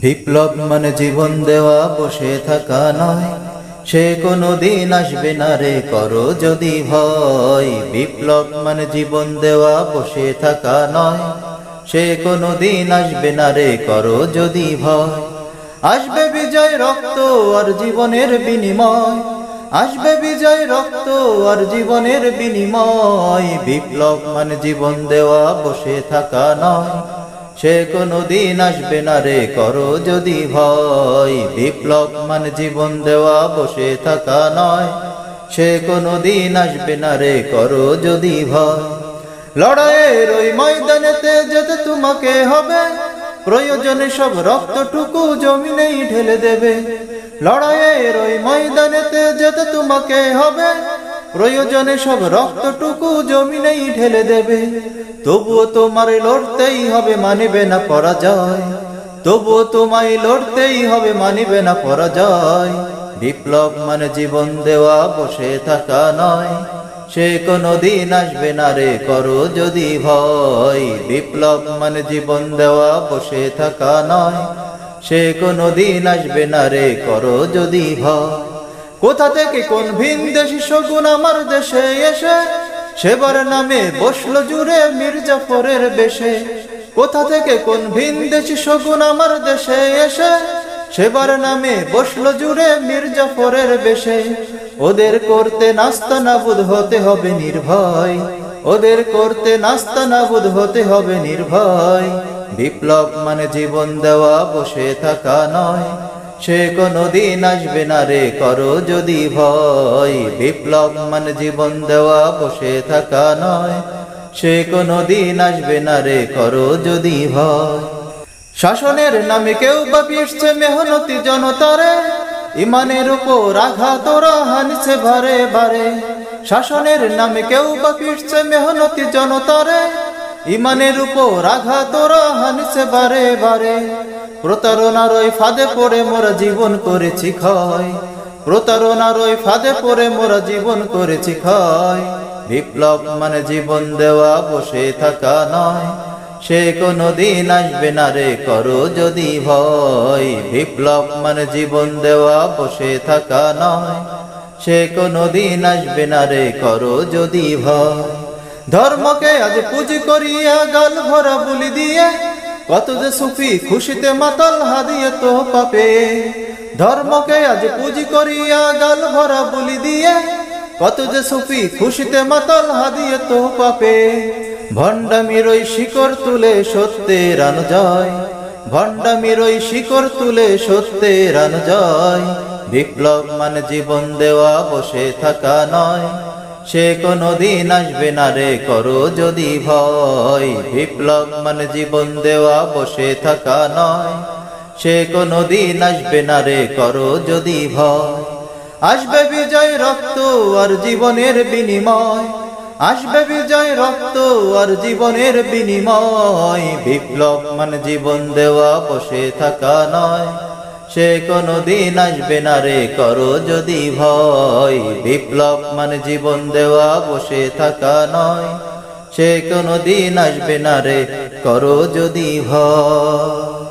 বিপ্লব মানে জীবন দেওয়া, বসে থাকা নয়। সে কোনো দিন আসবে না রে, করো যদি ভয়। বিপ্লব মানে জীবন দেওয়া, বসে থাকা নয়। সে কোনো দিন আসবে না রে, করো যদি ভয়। আসবে বিজয়, রক্ত আর জীবনের বিনিময়। আসবে বিজয়, রক্ত আর জীবনের বিনিময়। বিপ্লব মানে জীবন দেওয়া, বসে থাকা নয়। সে কোনো দিন আসবে না রে, করো যদি ভয়। বিপ্লব মানে জীবন দেওয়া, বসে থাকা নয়। সে কোনো দিন আসবে না রে, করো যদি ভয়। লড়াইয়ের ওই ময়দানেতে যেতে তোমাকে হবে, প্রয়োজনে সব রক্তটুকু জমিনেই ঢেলে দেবে। লড়াইয়ের ওই ময়দানেতে যেতে তোমাকে হবে, প্রয়োজনে সব রক্তটুকু জমিনেই ঢেলে দেবে। তবুও তোমার লড়তেই হবে, মানিবে না পরাজয়। তবুও তোমায় লড়তেই হবে, মানিবে না পরাজয়। বিপ্লব মানে জীবন দেওয়া, বসে থাকা নয়। সে কোনো দিন আসবে না রে, করো যদি ভয়। বিপ্লব মানে জীবন দেওয়া, বসে থাকা নয়। সে কোনো দিন আসবে না রে, করো যদি ভয়। কোথা থেকে কোন ভিনদেশী শগুন আমার দেশে এসে সেবার নামে বসলো জুড়ে মির্জাফরের বেশে। কোথা থেকে কোন ভিনদেশী শগুন আমার দেশে এসে সেবার নামে বসলো জুড়ে মির্জাফরের বেশে। ওদের করতে নাস্তানাবুদ হতে হবে নির্ভয়। ওদের করতে নাস্তানাবুদ হতে হবে নির্ভয়। বিপ্লব মানে জীবন দেওয়া, বসে থাকা নয়। সে কোনো দিন আসবে না রে, করো যদি ভয়। বিপ্লব মানে জীবন দেওয়া, বসে থাকা নয়। সে কোনো দিন আসবে না রে, করো যদি ভয়। শাসনের নামে কেউ বা পিষছে মেহনতি জনতারে, ইমানের উপর আঘাত ওরা হানছে বারে বারে। শাসনের নামে কেউ বা পিষছে মেহনতি জনতারে, ইমানের উপর আঘাত ওরা হানছে বারে বারে। প্রতারণার ওই ফাঁদে পড়ে মোরা জীবন করেছি ক্ষয়। প্রতারণার ওই ফাঁদে পড়ে মোরা জীবন করেছি ক্ষয়। বিপ্লব মানে জীবন দেওয়া, বসে থাকা নয়। সে কোনো দিন আসবে না রে, করো যদি ভয়। বিপ্লব মানে জীবন দেওয়া, বসে থাকা নয়। সে কোনো দিন আসবে না রে, করো যদি ভয়। ধর্মকে আজ পুঁজি করিয়া গাল ভরা বুলি দিয়ে, কত যে সুফি খুশিতে মাতাল হাদিয়ে তো পাপে। ধর্মকে আজ পুঁজি করিয়া গাল ভরা বুলি দিয়ে, কত যে সুফি খুশিতে মাতাল হাদিয়ে তো পাপে। ভণ্ডামির ওই শিকড় তুলে সত্যের আনো জয়। ভণ্ডামির ওই শিকড় তুলে সত্যের আনো জয়। বিপ্লব মানে জীবন দেওয়া, বসে থাকা নয়। সে কোনো দিন আসবে না রে, করো যদি ভয়। বিপ্লব মানে জীবন দেওয়া, বসে থাকা নয়। সে কোনো দিন আসবে না রে, করো যদি ভয়। আসবে বিজয়, রক্ত আর জীবনের বিনিময়। আসবে বিজয়, রক্ত আর জীবনের বিনিময়। বিপ্লব মানে জীবন দেওয়া, বসে থাকা নয়। সে কোনো দিন আসবে না রে, করো যদি ভয়। বিপ্লব মানে জীবন দেওয়া, বসে থাকা নয়। সে কোনো দিন আসবে না রে, করো যদি ভয়।